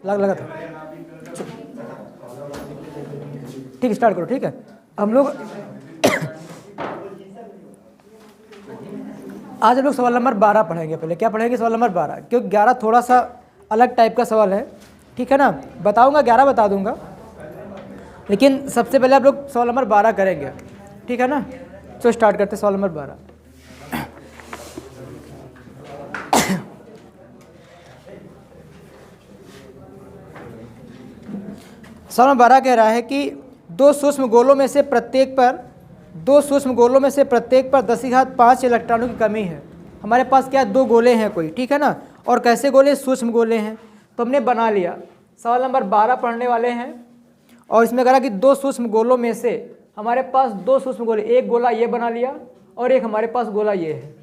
लगा था। ठीक, स्टार्ट करो। ठीक है, हम लोग आज हम लोग सवाल नंबर 12 पढ़ेंगे। पहले क्या पढ़ेंगे? सवाल नंबर 12, क्योंकि 11 थोड़ा सा अलग टाइप का सवाल है। ठीक है ना, बताऊंगा 11 बता दूंगा, लेकिन सबसे पहले आप लोग सवाल नंबर 12 करेंगे। ठीक है ना, तो स्टार्ट करते हैं सवाल नंबर 12। सवाल नंबर 12 कह रहा है कि दो सूक्ष्म गोलों में से प्रत्येक पर 10⁵ इलेक्ट्रॉनों की कमी है। हमारे पास क्या दो गोले हैं कोई, ठीक है ना, और कैसे गोले? सूक्ष्म गोले हैं। तो हमने बना लिया। सवाल नंबर 12 पढ़ने वाले हैं, और इसमें कह रहा कि दो सूक्ष्म गोलों में से हमारे पास दो सूक्ष्म गोले, एक गोला ये बना लिया और एक हमारे पास गोला ये है।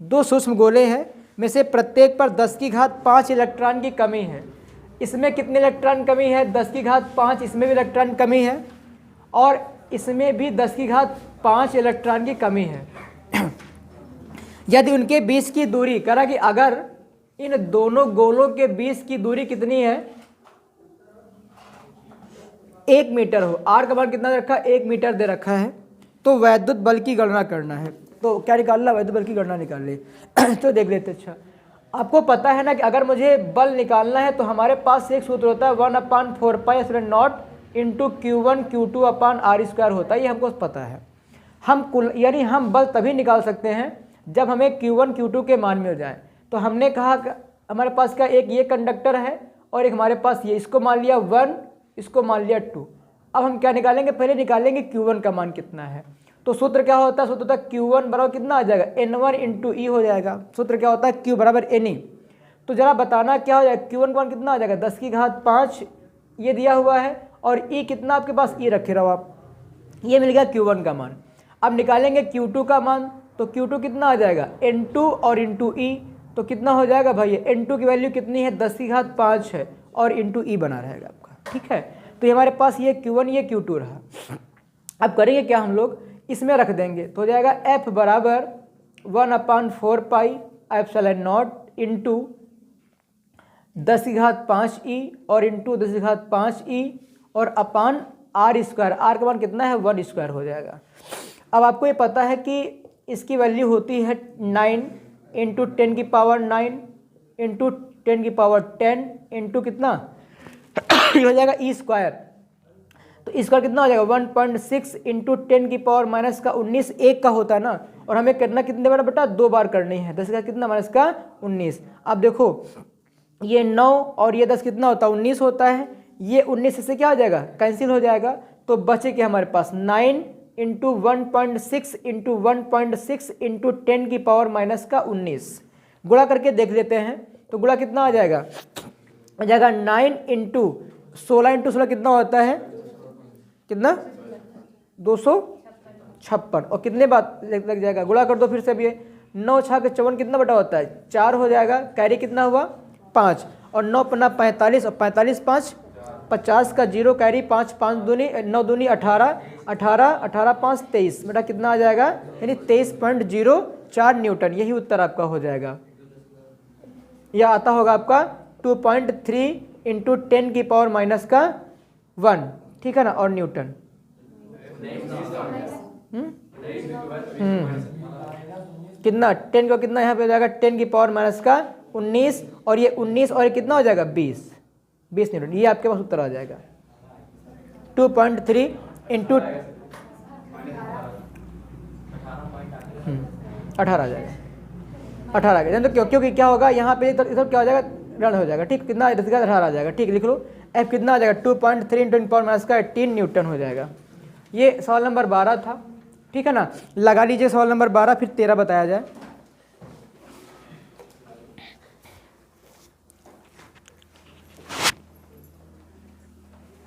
दो सूक्ष्म गोले हैं में से प्रत्येक पर 10⁵ इलेक्ट्रॉन की कमी है। इसमें कितने इलेक्ट्रॉन कमी है? 10⁵ इसमें भी इलेक्ट्रॉन कमी है, और इसमें भी 10⁵ इलेक्ट्रॉन की कमी है। यदि उनके बीच की दूरी, करा कि अगर इन दोनों गोलों के बीच की दूरी कितनी है? 1 मीटर हो। आर का मान कितना दे रखा है? 1 मीटर दे रखा है। तो वैद्युत बल की गणना करना है। तो क्या निकालना? वैद्युत बल की गणना निकाल ले। तो देख लेते। अच्छा, आपको पता है ना कि अगर मुझे बल निकालना है तो हमारे पास एक सूत्र होता है 1/4πε0 इंटू Q1 Q2 अपान R² होता है। ये हमको पता है। हम कुल यानी हम बल तभी निकाल सकते हैं जब हमें Q1 Q2 के मान मिल जाए। तो हमने कहा हमारे पास क्या, एक ये कंडक्टर है और एक हमारे पास ये, इसको मान लिया 1, इसको मान लिया 2। अब हम क्या निकालेंगे? पहले निकालेंगे Q1 का मान कितना है। तो सूत्र क्या होता है? सूत्र होता है Q1 बराबर कितना आ जाएगा? N1 इंटू E हो जाएगा। सूत्र क्या होता है? Q बराबर NE। तो जरा बताना क्या हो जाएगा? Q1 का मान कितना आ जाएगा? 10⁵ ये दिया हुआ है, और E कितना आपके पास? E रखे रहो आप। ये मिल गया Q1 का मान। अब निकालेंगे Q2 का मान। तो Q2 कितना आ जाएगा? N2 और इंटू E। तो कितना हो जाएगा भाई? N2 की वैल्यू कितनी है? 10⁵ है, और इंटू E बना रहेगा आपका। ठीक है, तो ये हमारे पास ये Q1 ये Q2 रहा। अब करेंगे क्या हम लोग? इसमें रख देंगे तो हो जाएगा F बराबर 1/4πε0 इंटू 10⁵e और इंटू 10⁵e और अपान R²। R का मान कितना है? 1² हो जाएगा। अब आपको ये पता है कि इसकी वैल्यू होती है 9 इंटू 10⁹9 इंटू 10⁻10 इंटू कितना हो जाएगा E²। तो इसका कितना हो जाएगा? 1.6 इंटू 10⁻⁻19 एक का होता है ना, और हमें करना कितने बार बेटा? 2 बार करनी है। 10 का कितना माइनस का 19। अब देखो ये 9 और ये 10 कितना होता है? 19 होता है। ये 19 से क्या हो जाएगा? कैंसिल हो जाएगा। तो बचे कि हमारे पास 9 इंटू 1.6 इंटू 1.6 इंटू 10⁻⁻19 गुणा करके देख लेते हैं। तो गुणा कितना आ जाएगा? आ जाएगा 9 इंटू 16 इंटू 16 कितना होता है? कितना? 256। और कितने बार लग जाएगा? गुणा कर दो फिर से। अब ये 9 छः के 54 कितना बटा होता है? 4 हो जाएगा। कैरी कितना हुआ? 5। और 9 पन्ना 45 और 45 5 50 का 0 कैरी 5 5 दूनी 9 दूनी 18 18 18 5 23 बेटा कितना आ जाएगा? यानी 23.04 न्यूटन। यही उत्तर आपका हो जाएगा। यह आता होगा आपका 2.3 इंटू 10⁻⁻1। ठीक है ना, और न्यूटन। कितना 10 का कितना यहाँ पे हो जाएगा? 10⁻⁻19 और ये 19 और ये कितना हो जाएगा? 20 न्यूटन। ये आपके पास उत्तर आ जाएगा 2.3 इंटू 18 आ जाएगा। 18 आ गया। तो क्योंकि क्या होगा यहाँ पे इधर क्या हो जाएगा? रण हो जाएगा। ठीक, कितना? 18 आ जाएगा। ठीक, लिख लो। F कितना आ जाएगा? 2.3 इंटू 10⁻⁻18 न्यूटन हो जाएगा। ये सवाल नंबर 12 था। ठीक है ना, लगा लीजिए सवाल नंबर 12, फिर 13 बताया जाए।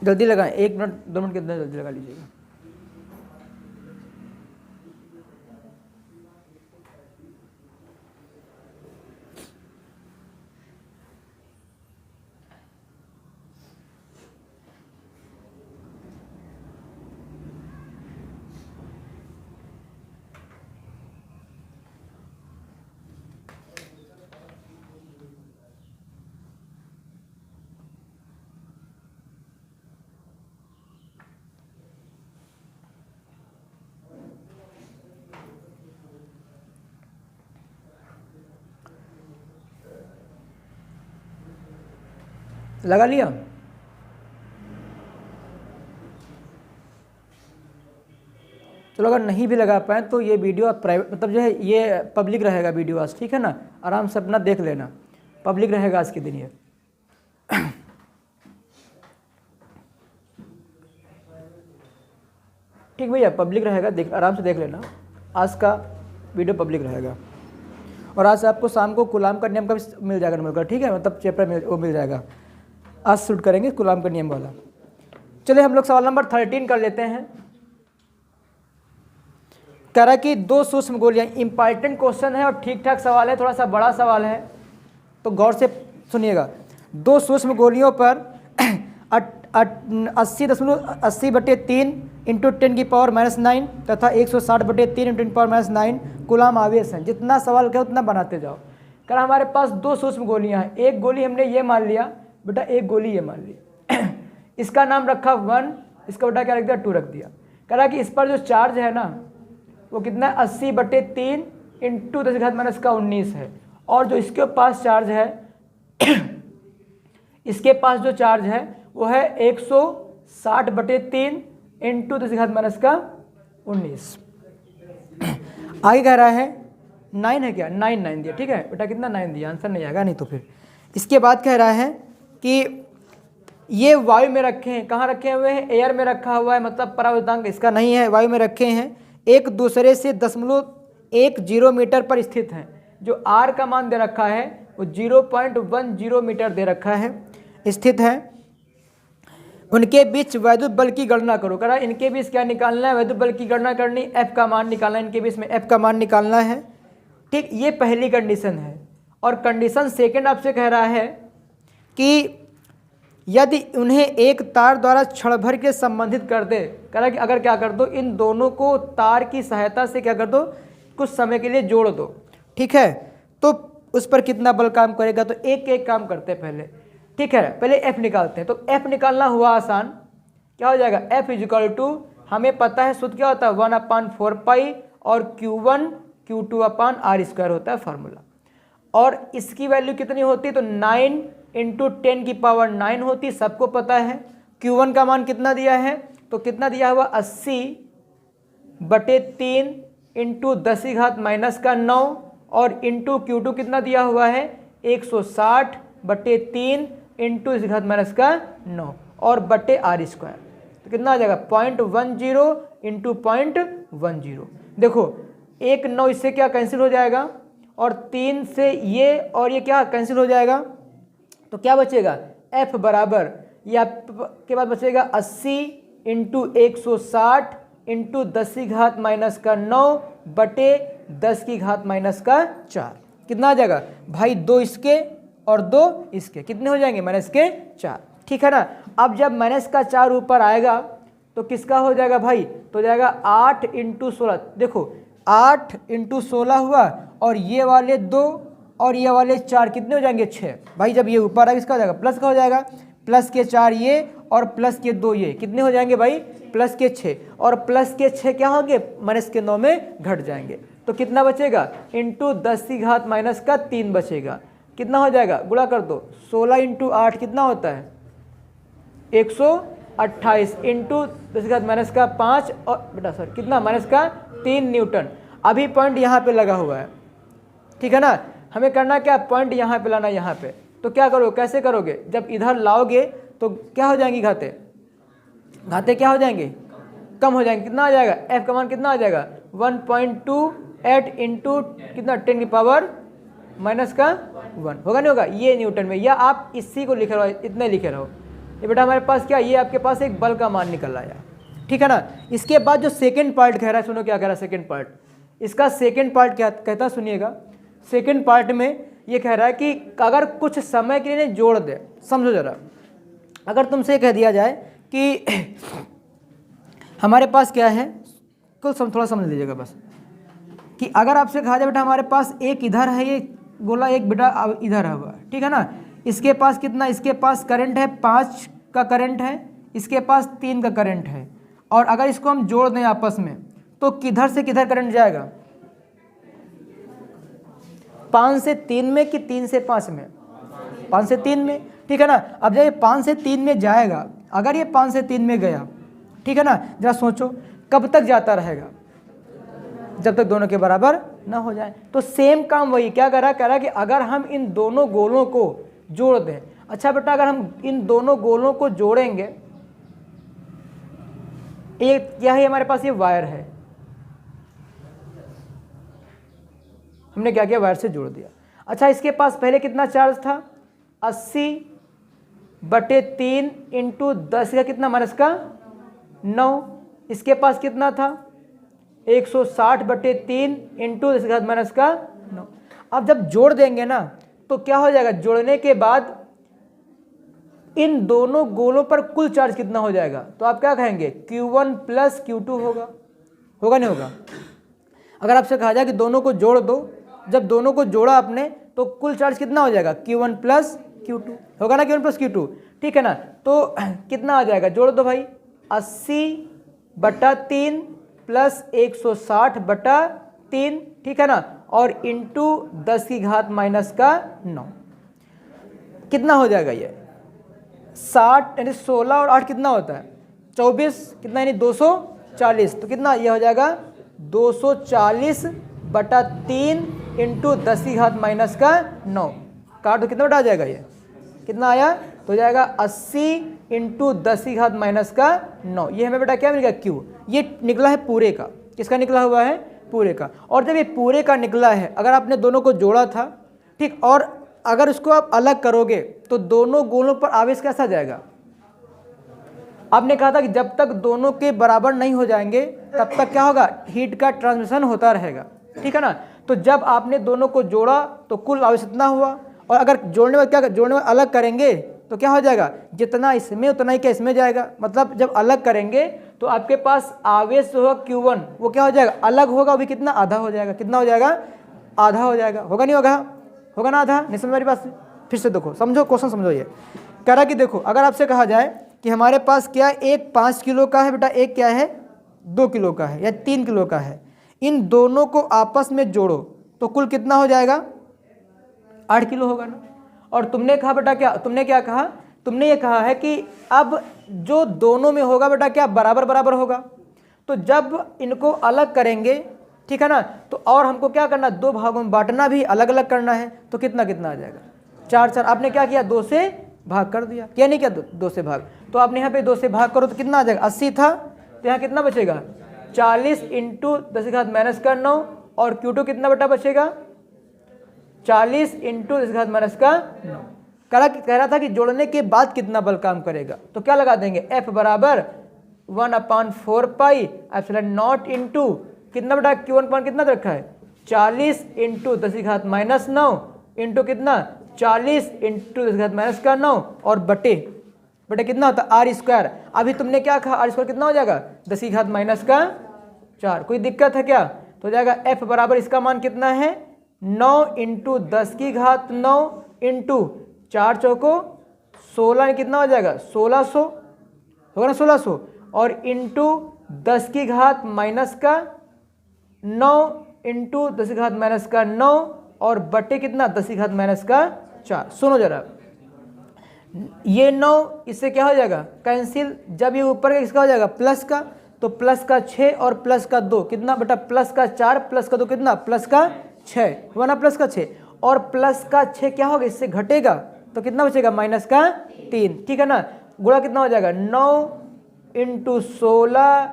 जल्दी लगाएं, 1 मिनट 2 मिनट के अंदर जल्दी लगा लीजिएगा। लगा लिया? चलो अगर नहीं भी लगा पाए तो ये वीडियो आप प्राइवेट मतलब जो है ये पब्लिक रहेगा वीडियो आज, ठीक है ना, आराम से अपना देख लेना, पब्लिक रहेगा आज के दिन ये। ठीक भैया, पब्लिक रहेगा, देख आराम से देख लेना, आज का वीडियो पब्लिक रहेगा। और आज आपको शाम को गुलाम का नियम का भी मिल जाएगा नंबर का, ठीक है, मतलब चैप्टर वो मिल जाएगा, आज शूट करेंगे गुलाम का नियम वाला। चलिए हम लोग सवाल नंबर 13 कर लेते हैं। कह रहा है कि दो सूक्ष्म गोलियां, इंपॉर्टेंट क्वेश्चन है और ठीक ठाक सवाल है, थोड़ा सा बड़ा सवाल है तो गौर से सुनिएगा। दो सूक्ष्म गोलियों पर 80.80/3 इंटू 10⁻⁻9 तथा 160/3 इंटू 10⁻⁹ कूलाम आवेश है। जितना सवाल कहे उतना बनाते जाओ। कह रहा हमारे पास दो सूक्ष्म गोलियां हैं, एक गोली हमने ये मान लिया बेटा, एक गोली ये मान लिया इसका नाम रखा 1, इसका बेटा क्या रख दिया 2 रख दिया। कह रहा कि इस पर जो चार्ज है ना वो कितना है 80/3 इंटू 10⁻⁻19 है, और जो इसके पास चार्ज है इसके पास जो चार्ज है वो है 160/3 इंटू 10⁻⁻19। आगे कह रहा है 9 है क्या, 9 दिया, ठीक है बेटा, कितना 9 दिया, आंसर नहीं आएगा नहीं तो फिर। इसके बाद कह रहा है कि ये वायु में रखे हैं, कहाँ रखे हुए हैं, एयर में रखा हुआ है, मतलब परावर्तनांक इसका नहीं है, वायु में रखे हैं, एक दूसरे से 0.10 मीटर पर स्थित हैं। जो आर का मान दे रखा है वो 0.10 मीटर दे रखा है, स्थित है। उनके बीच वैद्युत बल की गणना करो। कह रहा है इनके बीच क्या निकालना है, वैद्युत बल की गणना करनी, एफ का मान निकालना है, इनके बीच में एफ का मान निकालना है। ठीक, ये पहली कंडीशन है। और कंडीशन सेकंड आपसे कह रहा है कि यदि उन्हें एक तार द्वारा क्षण भर के संबंधित कर दे, कह रहा है कि अगर क्या कर दो, इन दोनों को तार की सहायता से क्या कर दो, कुछ समय के लिए जोड़ दो, ठीक है, तो उस पर कितना बल काम करेगा। तो एक एक काम करते हैं पहले, ठीक है, पहले एफ निकालते हैं। तो एफ निकालना हुआ आसान, क्या हो जाएगा, एफ इजिकल टू, हमें पता है सूत्र क्या होता है 1/4 और Q1 Q2/R² होता है फार्मूला। और इसकी वैल्यू कितनी होती है, तो 9 इंटू 10⁻⁹ होती, सबको पता है। Q1 का मान कितना दिया है, तो कितना दिया हुआ 80/3 इंटू 10⁻⁻9 और इंटू Q2 कितना दिया हुआ है 160/3 इंटू 10⁻⁹ और बटे R²। तो कितना आ जाएगा 0.10 इंटू 0.10। देखो 1 9 इससे क्या कैंसिल हो जाएगा, और 3 से ये और ये क्या कैंसिल हो जाएगा, तो क्या बचेगा F बराबर, या के बाद बचेगा 80 इंटू 160 इंटू 10⁻⁻9 बटे 10⁻⁻4। कितना आ जाएगा भाई, 2 इसके और 2 इसके, कितने हो जाएंगे -4, ठीक है ना। अब जब -4 ऊपर आएगा तो किसका हो जाएगा भाई, तो हो जाएगा 8 इंटू 16। देखो 8 इंटू 16 हुआ, और ये वाले 2 और ये वाले 4 कितने हो जाएंगे 6। भाई जब ये ऊपर आएगा किसका हो जाएगा, प्लस का हो जाएगा, प्लस के 4 ये और प्लस के 2 ये, कितने हो जाएंगे भाई, प्लस के 6, और प्लस के 6 क्या होंगे -9 में घट जाएंगे। तो कितना बचेगा, इंटू 10⁻⁻3 बचेगा। कितना हो जाएगा, गुणा कर दो, 16 इंटू 8 कितना होता है 128 इंटू 10⁻⁵ और बेटा सर कितना -3 न्यूटन। अभी पॉइंट यहाँ पे लगा हुआ है, ठीक है ना, हमें करना क्या, पॉइंट यहाँ पे लाना, यहाँ पे। तो क्या करोगे, कैसे करोगे, जब इधर लाओगे तो क्या हो जाएंगी घाते, घाते क्या हो जाएंगे, कम हो जाएंगे। कितना आ जाएगा, एफ का मान कितना आ जाएगा 1.28 इंटू कितना 10⁻⁻1 होगा, नहीं होगा, ये न्यूटन में, या आप इसी को लिखे रहो, इतने लिखे रहो। ये बेटा हमारे पास क्या, ये आपके पास एक बल का मान निकल आया, ठीक है ना। इसके बाद जो सेकंड पार्ट कह रहा है, सुनो क्या कह रहा है सेकंड पार्ट, इसका सेकंड पार्ट क्या कहता है सुनिएगा। सेकंड पार्ट में ये कह रहा है कि अगर कुछ समय के लिए जोड़ दे, समझो जरा, अगर तुमसे कह दिया जाए कि हमारे पास क्या है, कुछ थोड़ा समझ लीजिएगा बस, कि अगर आपसे कहा जाए बेटा हमारे पास एक इधर है ये गोला, एक बेटा इधर है हुआ, ठीक है ना, इसके पास कितना, इसके पास करंट है 5 का करंट है, इसके पास 3 का करंट है, और अगर इसको हम जोड़ दें आपस में तो किधर से किधर करंट जाएगा, 5 से 3 में कि 3 से 5 में, 5 से 3 में। ठीक है ना। अब जब ये 5 से 3 में जाएगा, अगर ये 5 से 3 में गया, ठीक है ना, जरा सोचो कब तक जाता रहेगा, जब तक दोनों के बराबर ना हो जाए। तो सेम काम वही क्या कह रहा है कि अगर हम इन दोनों गोलों को जोड़ दें, अच्छा बेटा अगर हम इन दोनों गोलों को जोड़ेंगे, एक क्या है हमारे पास, ये वायर है, हमने क्या किया, वायर से जोड़ दिया। अच्छा इसके पास पहले कितना चार्ज था, 80/3 इंटू 10 का कितना माइनस का 9। इसके पास कितना था, 160/3 इंटू 10 का माइनस का 9। अब जब जोड़ देंगे ना तो क्या हो जाएगा, जोड़ने के बाद इन दोनों गोलों पर कुल चार्ज कितना हो जाएगा, तो आप क्या कहेंगे, Q1 प्लस Q2 होगा, होगा नहीं होगा। अगर आपसे कहा जाए कि दोनों को जोड़ दो, जब दोनों को जोड़ा आपने तो कुल चार्ज कितना हो जाएगा, Q1 प्लस Q2 होगा ना, Q1 प्लस Q2, ठीक है ना। तो कितना आ जाएगा, जोड़ दो भाई, 80/3 प्लस 160/3, ठीक है ना, और इंटू 10 की घात माइनस का 9, कितना हो जाएगा ये 60, यानी 16 और 8 कितना होता है 24, कितना यानी 240। तो कितना ये हो जाएगा 240/3 इंटू 10 की घात माइनस का 9, काट तो कितना बटा आ जाएगा, ये कितना आया, तो हो जाएगा 80 इंटू 10 की घात माइनस का 9। ये हमें बेटा क्या मिल गया, Q। ये निकला है पूरे का, किसका निकला हुआ है, पूरे का। और जब ये पूरे का निकला है, अगर आपने दोनों को जोड़ा था, ठीक, और अगर इसको आप अलग करोगे तो दोनों गोलों पर आवेश कैसा जाएगा, आपने कहा था कि जब तक दोनों के बराबर नहीं हो जाएंगे तब तक क्या होगा, हीट का ट्रांसमिशन होता रहेगा, ठीक है ना। तो जब आपने दोनों को जोड़ा तो कुल आवेश इतना हुआ, और अगर जोड़ने में क्या, जोड़ने में अलग करेंगे तो क्या हो जाएगा, जितना इसमें उतना ही क्या इसमें जाएगा। मतलब जब अलग करेंगे तो आपके पास आवेश जो होगा Q1 वो क्या हो जाएगा, अलग होगा, वो भी कितना, आधा हो जाएगा, कितना हो जाएगा, आधा हो जाएगा, होगा नहीं होगा, होगा ना आधा, नहीं समझ मेरी बात से, फिर से देखो, समझो क्वेश्चन समझो। ये कह रहा कि देखो अगर आपसे कहा जाए कि हमारे पास क्या, एक 5 किलो का है बेटा, एक क्या है 2 किलो का है या 3 किलो का है, इन दोनों को आपस में जोड़ो तो कुल कितना हो जाएगा, 8 किलो होगा ना। और तुमने कहा बेटा क्या, तुमने क्या कहा, तुमने ये कहा है कि अब जो दोनों में होगा बेटा क्या, बराबर बराबर होगा। तो जब इनको अलग करेंगे, ठीक है ना, तो और हमको क्या करना, 2 भागों में बांटना भी अलग अलग करना है, तो कितना कितना आ जाएगा, 4 आपने क्या किया, 2 से भाग कर दिया, क्या नहीं किया, 2 से भाग। तो आपने यहाँ पे 2 से भाग करो तो कितना आ जाएगा, 80 था, तो यहाँ कितना बचेगा, 40 इंटू 10 की घात माइनस का 9, और Q2 कितना बेटा बचेगा, 40 इंटू 10 की घात माइनस का 9। कह रहा था कि जोड़ने के बाद कितना बल काम करेगा, तो क्या लगा देंगे, F बराबर 1/4 पाई एप्सिलॉन नॉट इंटू कितना बेटा, Q1 पॉइंट कितना रखा है, 40 इंटू 10 की घात माइनस 9 इंटू कितना, 40 इंटू 10 की घात माइनस का 9, और बटे कितना होता है, R²। अभी तुमने क्या कहा, R² कितना हो जाएगा, 10 की घात माइनस का 4। कोई दिक्कत है क्या, तो हो जाएगा F बराबर, इसका मान कितना है, 9 इंटू 10 की घात 9 इंटू 4 चौको 16, कितना हो जाएगा 1600, होगा ना 1600, और इंटू 10 की घात माइनस का 9 इंटू 10 की घात माइनस का 9, और बटे कितना, 10 की घात माइनस का 4। सुनो जरा, ये 9 इससे क्या हो जाएगा, कैंसिल। जब ये ऊपर का किसका हो जाएगा, प्लस का, तो प्लस का 6 और प्लस का 2 कितना बेटा, प्लस का 4 प्लस का 2 कितना, प्लस का 6 हुआ ना, प्लस का 6, और प्लस का 6 क्या होगा, इससे घटेगा तो कितना बचेगा, माइनस का 3, ठीक है ना। गुणा कितना हो जाएगा, 9 इंटू 16,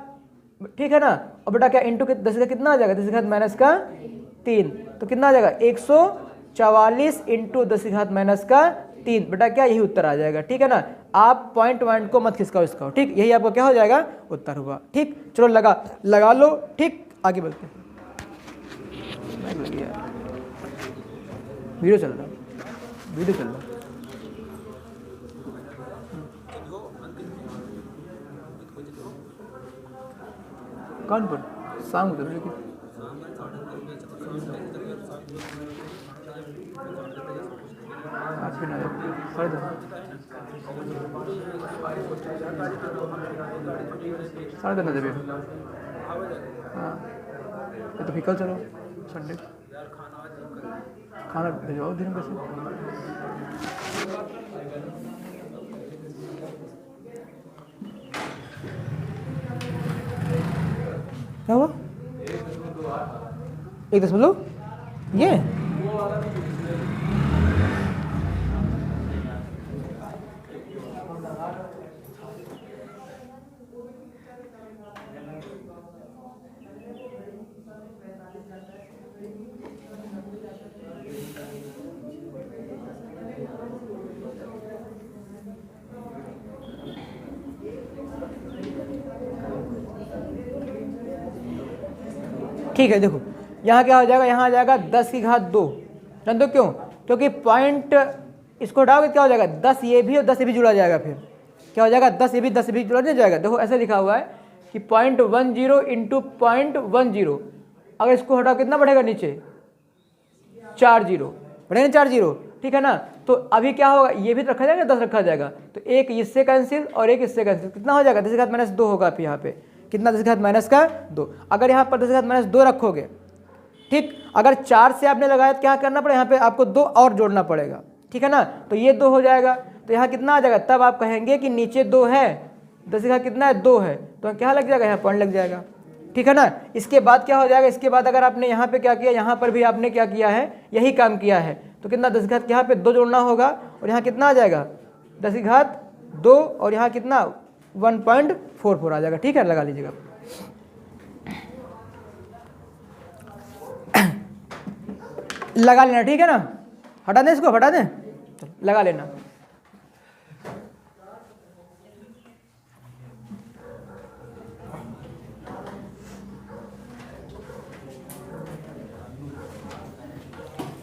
ठीक है ना, और बेटा क्या इंटू 10 का कितना आ जाएगा, 10 की घात माइनस का 3, तो कितना आ जाएगा 144 इंटू 10 की घात माइनस का 3, बेटा क्या यही उत्तर आ जाएगा, ठीक है ना। आप पॉइंट को मत खिसकाओ इसका, ठीक, यही आपको क्या हो जाएगा, उत्तर हुआ, ठीक। चलो लगा लो, ठीक, आगे बढ़ते हैं। वीडियो चल रहा, वीडियो चल रहा, कौन पर शाम को लेकिन आज भी ना 10:30 बजे, हाँ ये तो फिकल चलो संडे, खाना भिजवाओ दिन में से। क्या हुआ? 1.2 ये ठीक है। देखो यहाँ क्या हो जाएगा, यहाँ आ जाएगा 10 की घात 2। जान दो क्यों? क्योंकि पॉइंट इसको हटाओगे क्या हो जाएगा, 10 ये भी और 10 ये भी जुड़ा जाएगा। फिर क्या हो जाएगा, 10 ये भी 10 ये भी जुड़ा नहीं जाएगा। देखो ऐसे लिखा हुआ है कि 0.10 इंटू 0.10, अगर इसको हटाओ कितना बढ़ेगा नीचे, 4 जीरो बढ़ेगा ना, 4 जीरो, ठीक है ना। तो अभी क्या होगा, ये भी रखा जाएगा, 10 रखा जाएगा, तो एक इससे कैंसिल और एक इससे कैंसिल, कितना हो जाएगा 10 की घात -2 होगा। फिर यहाँ पे कितना, 10 की घात -2। अगर यहाँ पर 10 की घात -2 रखोगे, ठीक, अगर 4 से आपने लगाया तो क्या करना पड़ेगा, यहाँ पे आपको 2 और जोड़ना पड़ेगा, ठीक है ना। तो ये 2 हो जाएगा, तो यहाँ कितना आ जाएगा, तब आप कहेंगे कि नीचे 2 है, 10 की घात कितना है, 2 है, तो क्या लग जाएगा, यहाँ पॉइंट लग जाएगा, ठीक है ना। इसके बाद क्या हो जाएगा, इसके बाद अगर आपने यहाँ पे क्या किया, यहाँ पर भी आपने क्या किया है, यही काम किया है, तो कितना 10 की घात यहाँ पे 2 जोड़ना होगा, और यहाँ कितना आ जाएगा 10 की घात 2, और यहाँ कितना 1.44 आ जाएगा, ठीक है, लगा लीजिएगा। लगा लेना, ठीक है ना, हटा दें इसको, हटा दें, लगा लेना।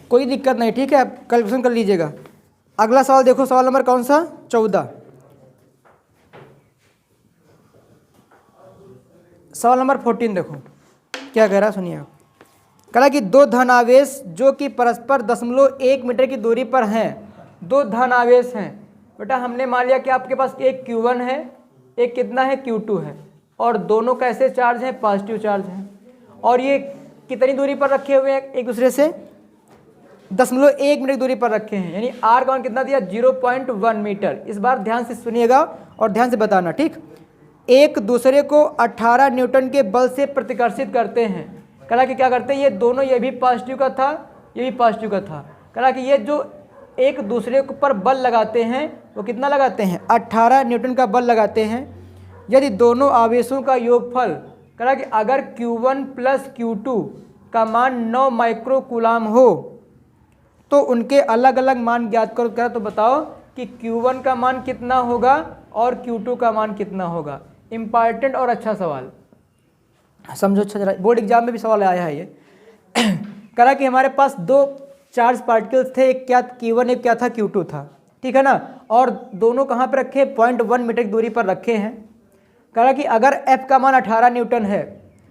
कोई दिक्कत नहीं, ठीक है, आप कैलकुलेशन कर लीजिएगा। अगला सवाल देखो, सवाल नंबर कौन सा, 14। सवाल नंबर 14 देखो क्या कह रहा है, सुनिए। कह रहा कि 2 धनावेश जो कि परस्पर 0.1 मीटर की दूरी पर हैं, 2 धनावेश हैं। बेटा हमने मान लिया कि आपके पास एक Q1 है, एक कितना है Q2 है, और दोनों कैसे चार्ज हैं, पॉजिटिव चार्ज हैं, और ये कितनी दूरी पर रखे हुए हैं एक दूसरे से, 0.1 मीटर की दूरी पर रखे हैं, यानी R का मान कितना दिया, 0.1 मीटर। इस बार ध्यान से सुनिएगा और ध्यान से बताना, ठीक। एक दूसरे को 18 न्यूटन के बल से प्रतिकर्षित करते हैं। कहा कि क्या करते हैं, ये दोनों, ये भी पॉजिटिव का था, ये भी पॉजिटिव का था। कहा कि ये जो एक दूसरे पर बल लगाते हैं वो कितना लगाते हैं, 18 न्यूटन का बल लगाते हैं। यदि दोनों आवेशों का योगफल, कहा कि अगर Q1 प्लस Q2 का मान 9 माइक्रो कूलाम हो तो उनके अलग अलग मान ज्ञात करो। कह तो बताओ कि Q1 का मान कितना होगा और Q2 का मान कितना होगा। इम्पॉर्टेंट और अच्छा सवाल, समझो अच्छा जरा, बोर्ड एग्जाम में भी सवाल आया है ये। कहा कि हमारे पास 2 चार्ज पार्टिकल्स थे, एक क्या Q1 एक क्या था Q2 था, ठीक है ना, और दोनों कहाँ पर रखे, 0.1 मीटर की दूरी पर रखे हैं। कहा कि अगर F का मान 18 न्यूटन है,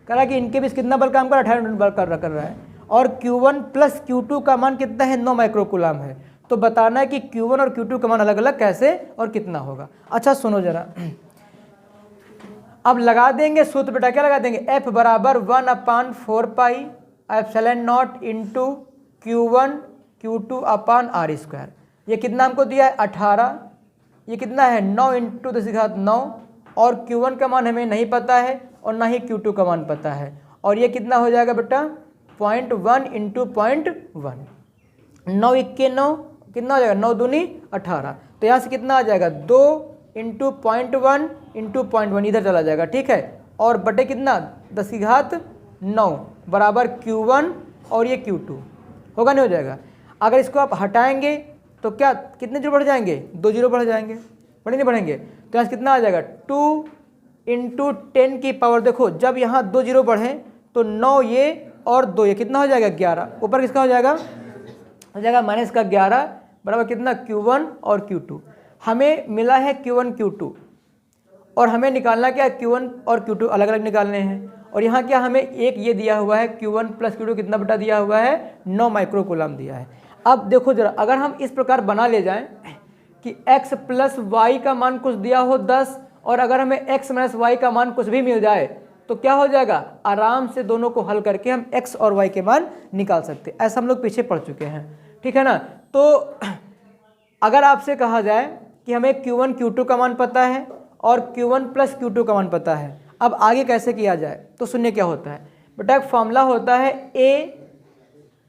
कहा कि इनके बीच कितना बल काम कर, 18 न्यूटन बल कर रहा है, और Q1 प्लस Q2 का मान कितना है, 9 माइक्रो कूलाम है। तो बताना है कि Q1 और Q2 का मान अलग अलग कैसे और कितना होगा। अच्छा सुनो जरा, अब लगा देंगे सूत्र, बेटा क्या लगा देंगे, F बराबर 1/4 pi epsilon not into Q1 Q2 upon R²। ये कितना हमको दिया है 18, ये कितना है 9 इंटू 10 की घात 9, और Q1 का मान हमें नहीं पता है और ना ही Q2 का मान पता है, और ये कितना हो जाएगा बेटा 0.1 इंटू 0.1, 9 इक्के 9 कितना हो जाएगा, 9 दूनी 18। तो यहाँ से कितना आ जाएगा 2 इंटू 0.1 इंटू 0.1 इधर चला जाएगा, ठीक है, और बटे कितना 10 की घात 9 बराबर Q1 और ये Q2 होगा, नहीं हो जाएगा। अगर इसको आप हटाएंगे तो क्या कितने जीरो बढ़ जाएंगे, 2 जीरो बढ़ जाएंगे, बढ़े नहीं बढ़ेंगे। तो यहाँ कितना आ जाएगा 2 इंटू 10 की पावर, देखो जब यहाँ 2 जीरो बढ़े तो 9 ये और 2 ये कितना हो जाएगा 11, ऊपर किसका हो जाएगा माइनस का 11 बराबर कितना Q1 और Q2। हमें मिला है Q1 Q2 और हमें निकालना क्या है, Q1 और Q2 अलग अलग निकालने हैं। और यहाँ क्या हमें एक ये दिया हुआ है Q1 प्लस Q2 कितना बटा दिया हुआ है, 9 माइक्रो कूलाम दिया है। अब देखो जरा, अगर हम इस प्रकार बना ले जाएं कि x प्लस वाई का मान कुछ दिया हो 10, और अगर हमें x माइनस वाई का मान कुछ भी मिल जाए तो क्या हो जाएगा, आराम से दोनों को हल करके हम x और y के मान निकाल सकते हैं। ऐसा हम लोग पीछे पढ़ चुके हैं। ठीक है ना। तो अगर आपसे कहा जाए कि हमें Q1 Q2 का मान पता है और Q1 प्लस Q2 का मान पता है, अब आगे कैसे किया जाए, तो सुनिए क्या होता है बेटा। एक फॉर्मूला होता है a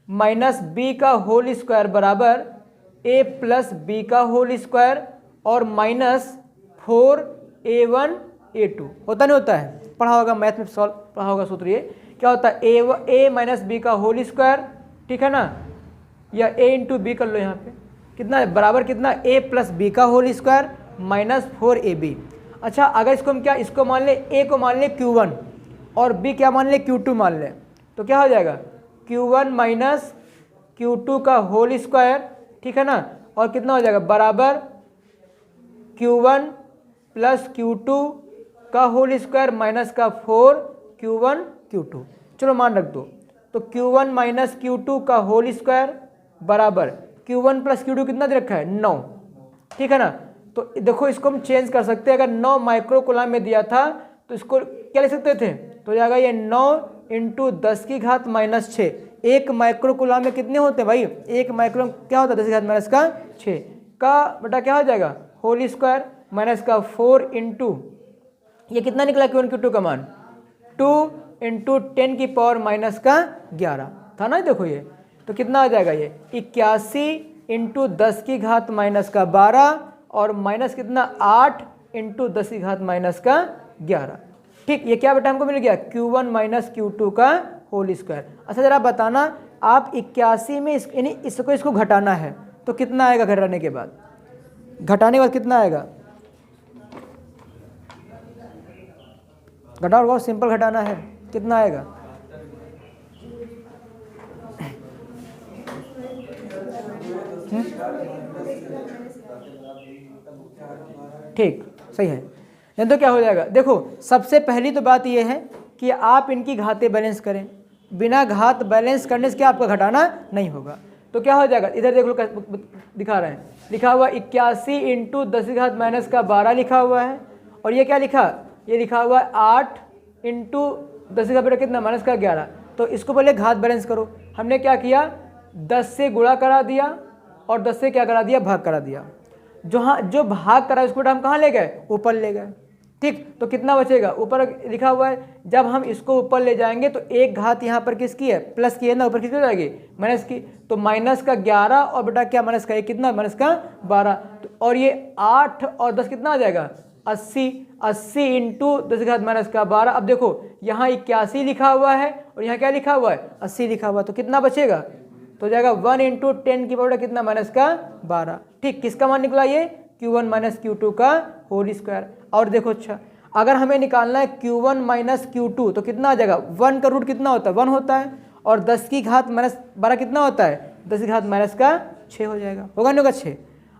माइनस बी का होल स्क्वायर बराबर a प्लस बी का होल स्क्वायर और माइनस 4a1 a2, होता नहीं होता है, पढ़ा होगा मैथ में, सॉल्व पढ़ा होगा सूत्र। ये क्या होता है, a माइनस बी का होल स्क्वायर, ठीक है ना, या a इंटू बी कर लो यहाँ पे, कितना है बराबर कितना, a प्लस बी का होल स्क्वायर माइनस 4ab। अच्छा, अगर इसको हम क्या, इसको मान ले, a को मान ले Q1 और b क्या मान ले, Q2 मान ले, तो क्या हो जाएगा Q1 माइनस Q2 का होल स्क्वायर, ठीक है ना, और कितना हो जाएगा बराबर Q1 प्लस Q2 का होल स्क्वायर माइनस का 4Q1 Q2। चलो मान रख दो, तो Q1 माइनस Q2 का होल स्क्वायर बराबर Q1 प्लस Q2 कितना दे रखा है, 9, ठीक है ना। तो देखो इसको हम चेंज कर सकते हैं, अगर 9 माइक्रो कूलम में दिया था तो इसको क्या लिख सकते थे, तो जाएगा ये 9 इंटू 10 की घात माइनस 6। एक माइक्रो कूलम में कितने होते हैं भाई, एक माइक्रो क्या होता है 10 की घात माइनस का 6 का बेटा क्या हो जाएगा होल स्क्वायर माइनस का 4 इंटू ये कितना निकला Q1 Q2 का मान 2 इंटू 10 की पावर माइनस का 11 था ना। देखो ये तो कितना आ जाएगा, ये 81 इंटू 10 की घात माइनस का 12 और माइनस कितना 8 इंटू 10 की घात माइनस का 11। ठीक, ये क्या बेटा हमको मिल गया Q1 माइनस Q2 का होल स्क्वायर। अच्छा जरा बताना, आप 81 में यानी इसको घटाना है तो कितना आएगा, घटाने के बाद कितना आएगा, घटाओ, बहुत सिंपल घटाना है, कितना आएगा, ठीक सही है। नहीं तो क्या हो जाएगा, देखो सबसे पहली तो बात यह है कि आप इनकी घातें बैलेंस करें, बिना घात बैलेंस करने से क्या आपका घटाना नहीं होगा। तो क्या हो जाएगा, इधर देख लो दिखा रहे हैं, लिखा हुआ 81 इंटू 10 की घात माइनस का 12 लिखा हुआ है, और ये क्या लिखा, ये लिखा हुआ है 8 इंटू 10 की घात बेटा कितना माइनस का 11। तो इसको पहले घात बैलेंस करो। हमने क्या किया, 10 से गुणा करा दिया और 10 से क्या करा दिया, भाग करा दिया। जो भाग करा उसको हम कहाँ ले गए, ऊपर ले गए। ठीक, तो कितना बचेगा, ऊपर लिखा हुआ है, जब हम इसको ऊपर ले जाएंगे तो एक घात यहाँ पर किसकी है, प्लस की है ना, ऊपर किसकी हो जाएगी, माइनस की। तो माइनस का 11 और बेटा क्या माइनस का 1 कितना, माइनस का 12। तो और ये 8 और 10 कितना आ जाएगा 80 इंटू 10 की घात माइनस का 12। अब देखो यहाँ 81 लिखा हुआ है और यहाँ क्या लिखा हुआ है, 80 लिखा हुआ है, तो कितना बचेगा, तो जाएगा 1 इंटू 10 की पावर कितना, माइनस का 12। ठीक, किसका मान निकला, ये Q1 माइनस Q2 का होल स्क्वायर। और देखो अच्छा, अगर हमें निकालना है Q1 माइनस Q2 तो कितना आ जाएगा, 1 का रूट कितना होता है, 1 होता है, और 10 की घात माइनस 12 कितना होता है, 10 की घात माइनस का 6 हो जाएगा, होगा नहीं होगा 6।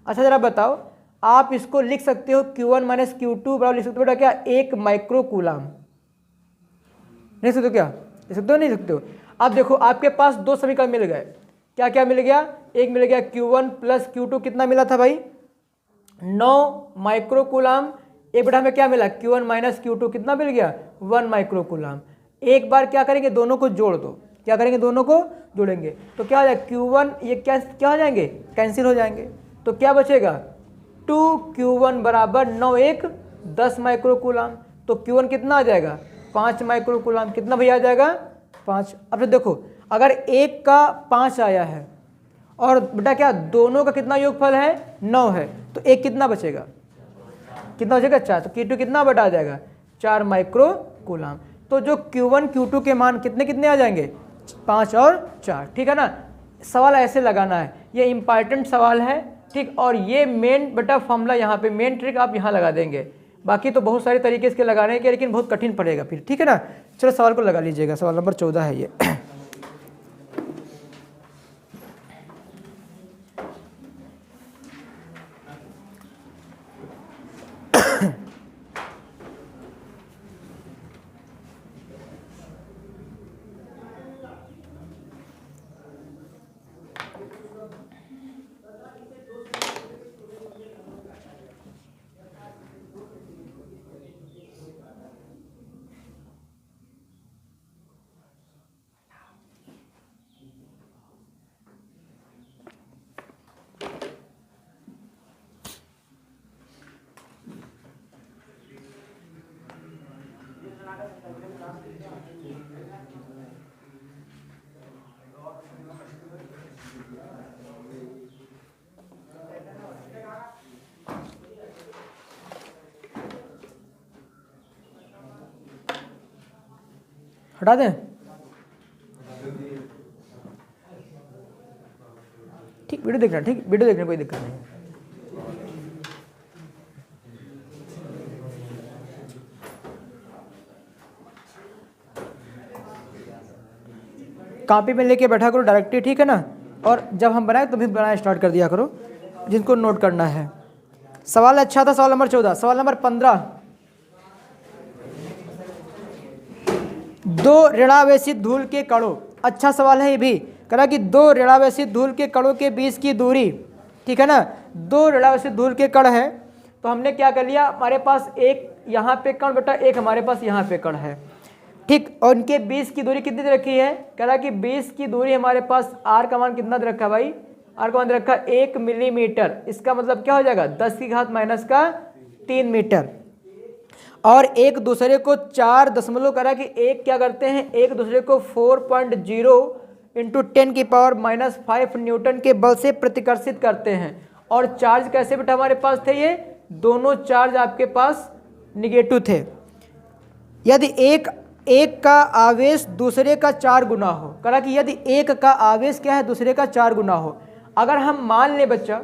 अच्छा जरा बताओ, आप इसको लिख सकते हो Q1 माइनस Q2 बराबर लिख सकते हो बेटा क्या, 1 माइक्रो कूलम, नहीं सकते हो क्या, लिख सकते हो नहीं सकते हो। अब देखो आपके पास दो समीकरण मिल गए, क्या क्या मिल गया, एक मिल गया Q1 प्लस Q2 कितना मिला था भाई, 9 माइक्रो कूलम। एक बेटा हमें क्या मिला, Q1 माइनस Q2 कितना मिल गया, 1 माइक्रो कूलम। एक बार क्या करेंगे, दोनों को जोड़ दो, क्या करेंगे, दोनों को जोड़ेंगे तो क्या हो जाएगा, Q1 ये क्या हो जाएंगे, कैंसिल हो जाएंगे। तो क्या बचेगा, 2Q1 बराबर 9 1 10 माइक्रो कूलम। तो Q1 कितना आ जाएगा, 5 माइक्रो कूलम। कितना भैया आ जाएगा, 5। अब देखो अगर एक का 5 आया है और बेटा क्या दोनों का कितना योगफल है, 9 है, तो एक कितना बचेगा, कितना बचेगा 4। तो Q2 कितना बटा आ जाएगा, 4 माइक्रो कूलम। तो जो Q1 Q2 के मान कितने कितने आ जाएंगे, 5 और 4। ठीक है ना, सवाल ऐसे लगाना है, ये इंपॉर्टेंट सवाल है। ठीक, और ये मेन बेटा फॉर्मूला यहाँ पे मेन ट्रिक आप यहाँ लगा देंगे, बाकी तो बहुत सारे तरीके इसके लगाने के, लेकिन बहुत कठिन पड़ेगा फिर। ठीक है ना, चलो सवाल को लगा लीजिएगा, सवाल नंबर 14 है ये। हटा दें? ठीक, वीडियो देखना, ठीक, वीडियो देखने कोई दिक्कत नहीं। कॉपी में लेके बैठा करो डायरेक्टली, ठीक है ना। और जब हम बनाए तो भी बनाना स्टार्ट कर दिया करो जिनको नोट करना है। सवाल अच्छा था, सवाल नंबर 14। सवाल नंबर 15, दो ऋणावेशित धूल के कणों, अच्छा सवाल है ये भी, कहा कि दो ऋणावेशित धूल के कणों के बीच की दूरी, ठीक है ना, दो ऋणावेशित धूल के कण है, तो हमने क्या कर लिया, हमारे पास एक यहाँ पे कण बेटा, एक हमारे पास यहाँ पे कण है, ठीक, और उनके बीच की दूरी कितनी दे रखी है, कह रहा कि बीच की दूरी हमारे पास आर का मान कितना दे रखा है भाई, आर का मान दे रखा 1 मिलीमीटर। इसका मतलब क्या हो जाएगा, 10 की घात माइनस का 3 मीटर। और एक दूसरे को 4 दशमलव करा कि एक क्या करते हैं, एक दूसरे को 4.0 इंटू 10 की पावर माइनस 5 न्यूटन के बल से प्रतिकर्षित करते हैं। और चार्ज कैसे बेटा हमारे पास थे, ये दोनों चार्ज आपके पास निगेटिव थे। यदि एक का आवेश दूसरे का 4 गुना हो, कहा कि यदि एक का आवेश क्या है, दूसरे का 4 गुना हो। अगर हम मान ले बच्चा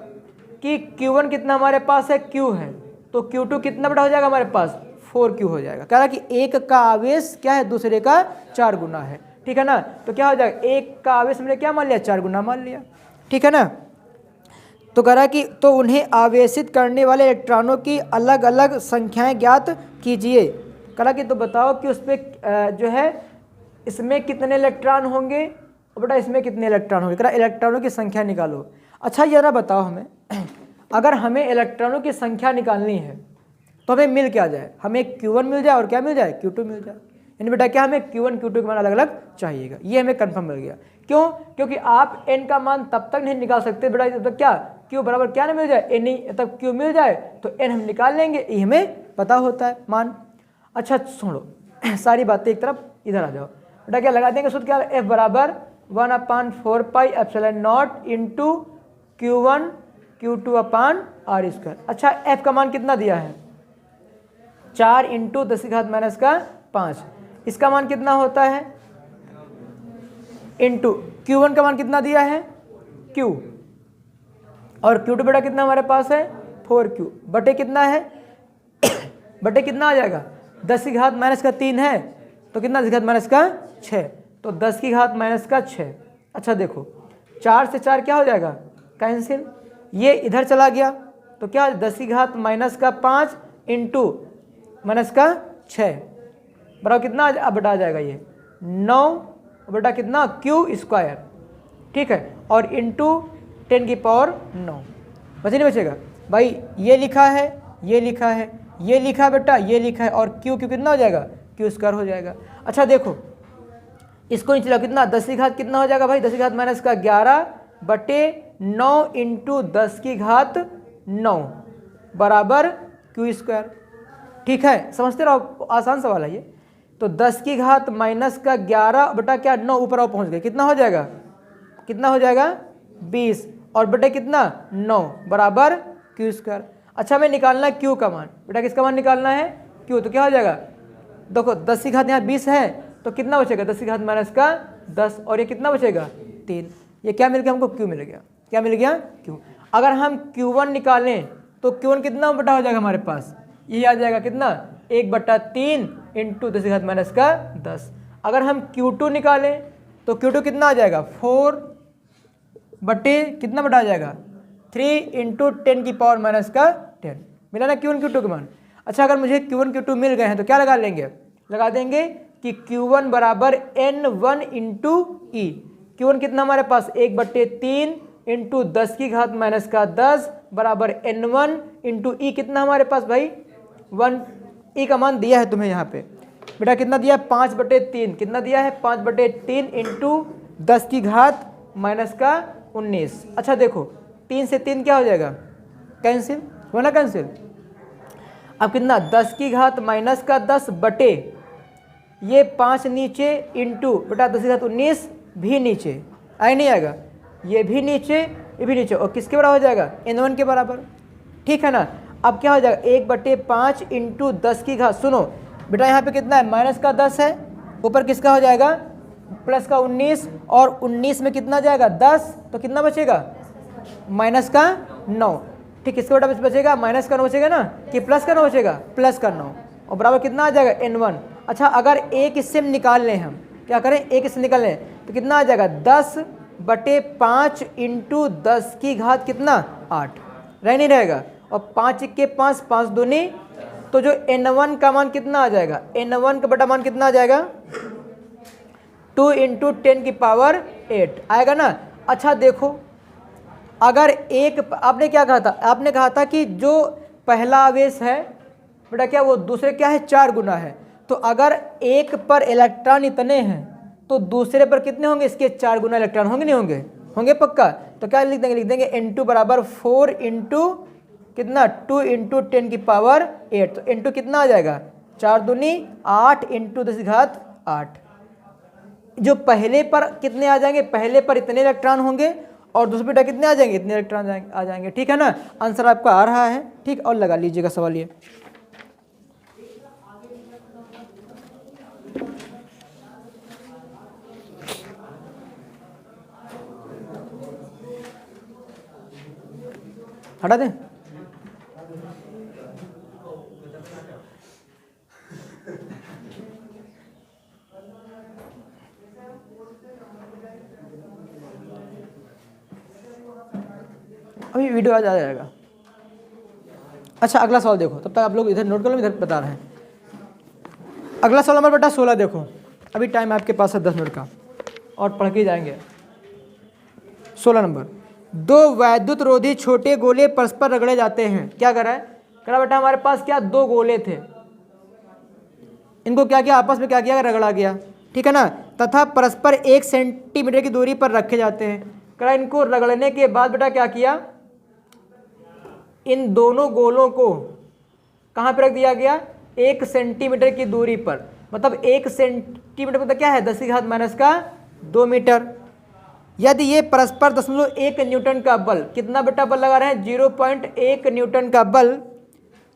कि Q1 कितना हमारे पास है, Q है, तो Q2 कितना बड़ा हो जाएगा हमारे पास, 4Q हो जाएगा। कह रहा कि एक का आवेश क्या है, दूसरे का 4 गुना है, ठीक है ना। तो क्या हो जाएगा, एक का आवेश हमने क्या मान लिया, 4 गुना मान लिया, ठीक है ना। तो कह रहा कि तो उन्हें आवेशित करने वाले इलेक्ट्रॉनों की अलग अलग संख्याएं ज्ञात कीजिए। कह रहा कि तो बताओ कि उस पर जो है इसमें कितने इलेक्ट्रॉन होंगे और बेटा इसमें कितने इलेक्ट्रॉन होंगे, कह रहा इलेक्ट्रॉनों की संख्या निकालो। अच्छा जरा बताओ हमें, अगर हमें इलेक्ट्रॉनों की संख्या निकालनी है तो हमें मिल क्या जाए, हमें Q1 मिल जाए और क्या मिल जाए, Q2 मिल जाए। यानी बेटा क्या हमें Q1 Q2 का मान अलग अलग चाहिएगा, ये हमें कंफर्म मिल गया। क्यों, क्योंकि आप n का मान तब तक नहीं निकाल सकते बेटा जब तक क्या Q बराबर क्या ना मिल जाए, n ही तब Q मिल जाए तो n हम निकाल लेंगे, ये हमें पता होता है मान। अच्छा सुनो, सारी बातें एक तरफ, इधर आ जाओ बेटा, क्या लगा देंगे सूत्र, क्या F बराबर 1/4 pi epsilon not into Q1 Q2 upon R square. अच्छा F का मान कितना दिया है, 4 इंटू 10 की घात माइनस का 5, इसका मान कितना होता है, इंटू Q1 का मान कितना दिया है Q, और Q2 बेटा कितना हमारे पास है 4Q, बटे कितना है बटे कितना आ जाएगा, 10 की घात माइनस का 3 है तो कितना 10 की घात माइनस का 6, तो 10 की घात माइनस का 6। अच्छा देखो 4 से 4 क्या हो जाएगा, कैंसिल, ये इधर चला गया तो क्या 10 की घात माइनस का 5 इंटू माइनस का 6 बराबर कितना अब बटा जाएगा, ये 9 बटा कितना Q स्क्वायर, ठीक है, और इंटू 10 की पावर 9, बचे नहीं बचेगा भाई, ये लिखा है, ये लिखा है, ये लिखा बेटा, ये लिखा है, और Q कितना हो जाएगा, Q स्क्वायर हो जाएगा। अच्छा देखो इसको नहीं चला, कितना 10 की घात कितना हो जाएगा भाई, 10 की घात माइनस का 11 बटे 9 इंटू 10 की घात 9 बराबर Q स्क्वायर, ठीक है, समझते रहो, आसान सवाल है ये। तो 10 की घात माइनस का 11 बटा क्या 9 ऊपर आओ पहुंच गए, कितना हो जाएगा, कितना हो जाएगा 20, और बटे कितना 9 बराबर Q स्क्वायर। अच्छा हमें निकालना है Q का मान, बेटा किसका मान निकालना है Q, तो क्या हो जाएगा, देखो 10 की घात यहाँ 20 है तो कितना बचेगा 10 की घात माइनस का 10, और ये कितना बचेगा 3, ये क्या मिल गया हमको Q मिल गया, क्या मिल गया Q। अगर हम Q1 निकालें तो Q1 कितना बटा हो जाएगा हमारे पास, ये आ जाएगा कितना 1/3 इंटू 10 की घात माइनस का 10। अगर हम Q2 निकालें तो Q2 कितना आ जाएगा 4 बटे कितना बटा आ जाएगा 3 इंटू 10 की पावर माइनस का 10, मिला ना Q1 Q2 के मान। अच्छा अगर मुझे Q1 Q2 मिल गए हैं तो क्या लगा लेंगे, लगा देंगे कि Q1 बराबर N1 इंटू ई, Q1 कितना हमारे पास 1/3 इंटू 10 की घात माइनस का 10 बराबर N1 इंटू ई, कितना हमारे पास भाई 1, ई का मान दिया है तुम्हें यहाँ पे बेटा, कितना दिया है 5/3, कितना दिया है 5/3 इंटू 10 की घात माइनस का 19। अच्छा देखो 3 से 3 क्या हो जाएगा, कैंसिल हो ना, कैंसिल। अब कितना 10 की घात माइनस का 10 बटे ये 5 नीचे इंटू बेटा 10 की घात 19 भी नीचे, आए नहीं आएगा, ये भी नीचे ये भी नीचे, और किसके बराबर हो जाएगा, n1 के बराबर, ठीक है ना। अब क्या हो जाएगा 1/5 इंटू 10 की घात, सुनो बेटा यहाँ पे कितना है, माइनस का 10 है, ऊपर किसका हो जाएगा, प्लस का 19, और 19 में कितना जाएगा 10, तो कितना बचेगा, माइनस का 9, ठीक, किसका बेटा बचेगा, माइनस का 9 बचेगा ना, कि प्लस का 9 बचेगा, प्लस का 9, और बराबर कितना आ जाएगा n1। अच्छा अगर एक इससे निकाल लें, हम क्या करें, एक इससे निकाल लें तो कितना आ जाएगा 10/5 इंटू 10 की घात कितना 8, रह नहीं रहेगा, और 5 के 5, 5 दूनी, तो जो n1 का मान कितना आ जाएगा, n1 का बटा मान कितना आ जाएगा 2 इंटू 10 की पावर 8 आएगा ना। अच्छा देखो अगर एक, आपने क्या कहा था, आपने कहा था कि जो पहला आवेश है बेटा क्या वो दूसरे क्या है 4 गुना है, तो अगर एक पर इलेक्ट्रॉन इतने हैं तो दूसरे पर कितने होंगे, इसके 4 गुना इलेक्ट्रॉन होंगे नहीं होंगे, होंगे पक्का। तो क्या लिख देंगे n2 बराबर 4 इंटू कितना 2 इंटू 10 की पावर 8, तो n2 कितना आ जाएगा 4 दूनी 8 इंटू 10 की घात 8। जो पहले पर कितने आ जाएंगे, पहले पर इतने इलेक्ट्रॉन होंगे और दूसरे पर कितने आ जाएंगे, इतने इलेक्ट्रॉन आ जाएंगे, ठीक है ना। आंसर आपका आ रहा है, ठीक, और लगा लीजिएगा सवाल ये। हटा दें, अभी वीडियो आ जाएगा। अच्छा अगला सवाल देखो, तब तक आप लोग इधर नोट कर लो, इधर बता रहे हैं। अगला सवाल नंबर बेटा 16 देखो, अभी टाइम आपके पास है 10 मिनट का और पढ़ के जाएंगे। 16 नंबर, 2 वैद्युत रोधी छोटे गोले परस्पर रगड़े जाते हैं, क्या करा है, करा बेटा हमारे पास क्या 2 गोले थे, इनको क्या किया आपस में क्या किया, रगड़ा गया, ठीक है ना, तथा परस्पर 1 सेंटीमीटर की दूरी पर रखे जाते हैं। करा इनको रगड़ने के बाद बेटा क्या किया, इन दोनों गोलों को कहाँ पर रख दिया गया, 1 सेंटीमीटर की दूरी पर, मतलब 1 सेंटीमीटर मतलब क्या है 10 की घात माइनस का 2 मीटर। यदि ये परस्पर 0.1 न्यूटन का बल, कितना बेटा बल लगा रहे हैं 0.1 न्यूटन का बल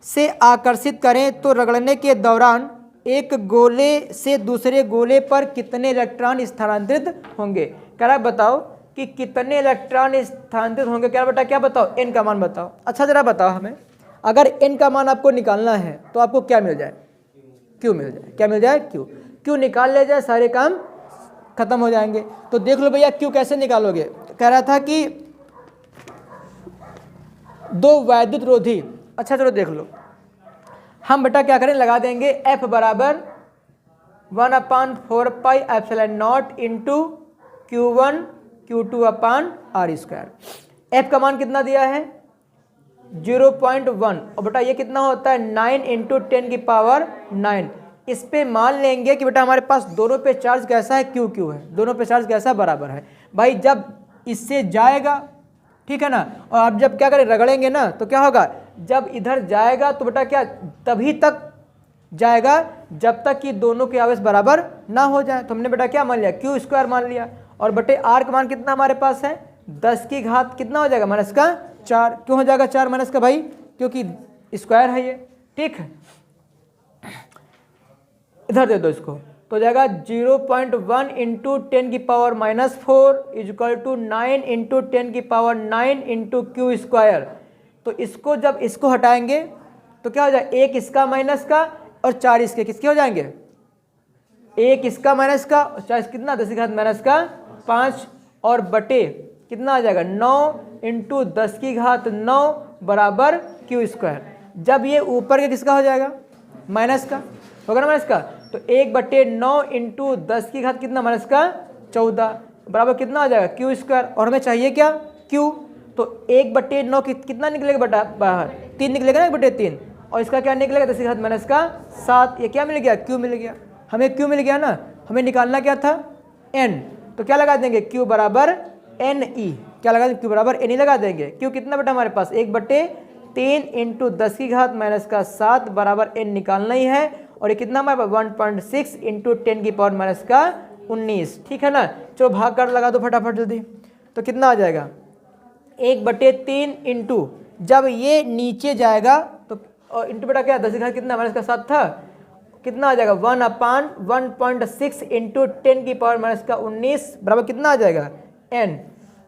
से आकर्षित करें तो रगड़ने के दौरान एक गोले से दूसरे गोले पर कितने इलेक्ट्रॉन स्थानांतरित होंगे। कह रहा है बताओ कि कितने इलेक्ट्रॉन स्थानांतरित होंगे, क्या बेटा क्या बताओ, n का मान बताओ। अच्छा जरा बताओ हमें, अगर n का मान आपको निकालना है तो आपको क्या मिल जाए, q मिल जाए, क्या मिल जाए q निकाल ले जाए, सारे काम खत्म हो जाएंगे। तो देख लो भैया q कैसे निकालोगे, कह रहा था कि 2 वैद्युत रोधी, अच्छा चलो देख लो, हम बेटा क्या करें लगा देंगे F बराबर 1/4 pi epsilon not into Q1 Q2 upon R square. F का मान कितना दिया है 0.1, और बेटा ये कितना होता है 9 इंटू 10 की पावर 9। इस पे मान लेंगे कि बेटा हमारे पास दोनों पे चार्ज कैसा है Q है, दोनों पे चार्ज कैसा बराबर है। भाई जब इससे जाएगा, ठीक है ना, और आप जब क्या करें रगड़ेंगे ना तो क्या होगा, जब इधर जाएगा तो बेटा क्या तभी तक जाएगा जब तक कि दोनों के आवेश बराबर ना हो जाए। तो हमने बेटा क्या मान लिया Q स्क्वायर मान लिया, और बेटे R का मान कितना हमारे पास है 10 की घात कितना हो जाएगा माइनस का 4, क्यों हो जाएगा 4 माइनस का भाई, क्योंकि स्क्वायर है ये, ठीक है। इधर दे दो इसको, तो हो जाएगा 0.1 इंटू 10 की power -4 is equal to 9 into 10 की पावर 9 इंटू Q स्क्वायर। तो इसको जब इसको हटाएंगे तो क्या हो जाएगा, एक इसका माइनस का और 4 इसके, किसके हो जाएंगे, एक इसका माइनस का और 4 कितना 10 की घात माइनस का 5, और बटे कितना आ जाएगा 9 इंटू 10 की घात 9 बराबर Q स्क्वायर। जब ये ऊपर के किसका हो जाएगा माइनस का, होगा ना माइनस का, तो 1/9 इंटू 10 की घात कितना माइनस का 14 बराबर कितना आ जाएगा Q स्क्वायर। और हमें चाहिए क्या Q, तो 1/9 कितना निकलेगा बेटा बाहर 3 निकलेगा ना 1/3, और इसका क्या निकलेगा 10 की घात माइनस का 7, ये क्या मिल गया Q मिल गया। हमें Q मिल गया ना, हमें निकालना क्या था N, तो क्या लगा देंगे Q बराबर NE, क्या लगा देंगे Q बराबर NE लगा देंगे। Q कितना बेटा हमारे पास 1/3 इंटू 10 की घात माइनस का 7 बराबर N निकालना ही है, और ये कितना हमारे पास 1.6 इंटू 10 की पावर माइनस का 19, ठीक है ना। चलो भाग कर लगा दो फटाफट जल्दी, तो कितना आ जाएगा 1/3 इंटू, जब ये नीचे जाएगा तो इंटू बेटा क्या 10 का कितना माइनस का 7 था, कितना आ जाएगा 1/1.6 इंटू 10 की पावर माइनस का 19 बराबर कितना आ जाएगा n।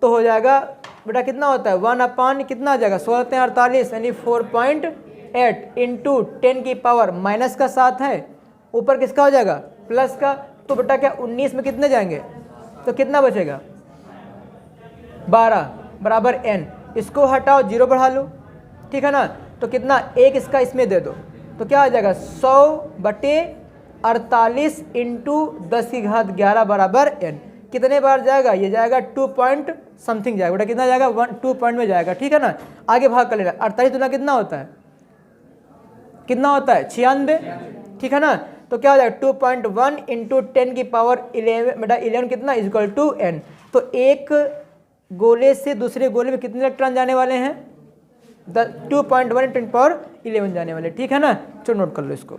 तो हो जाएगा बेटा कितना होता है 1/, कितना आ जाएगा 16×48 यानी 4.8 इंटू 10 की पावर माइनस का 7 है, ऊपर किसका हो जाएगा प्लस का। तो बेटा क्या 19 में कितने जाएंगे, तो कितना बचेगा 12 बराबर n। इसको हटाओ 0 बढ़ा लो, ठीक है ना। तो कितना एक इसका इसमें दे दो, तो क्या आ जाएगा 100/48 इंटू 10⁻11 बराबर n। कितने बार जाएगा, ये जाएगा 2 पॉइंट समथिंग जाएगा बेटा, कितना जाएगा 2 पॉइंट में जाएगा, ठीक है ना। आगे भाग कर लेना, 48 गुना कितना होता है, कितना होता है 96, ठीक है ना। तो क्या हो जाएगा 2.1 इंटू 10 की पावर 11 बेटा 11 कितना इक्वल टू n। तो एक गोले से दूसरे गोले में कितने इलेक्ट्रॉन जाने वाले हैं 2.1 इंटू 10 की पावर 11 जाने वाले, ठीक है ना। चलो नोट कर लो इसको।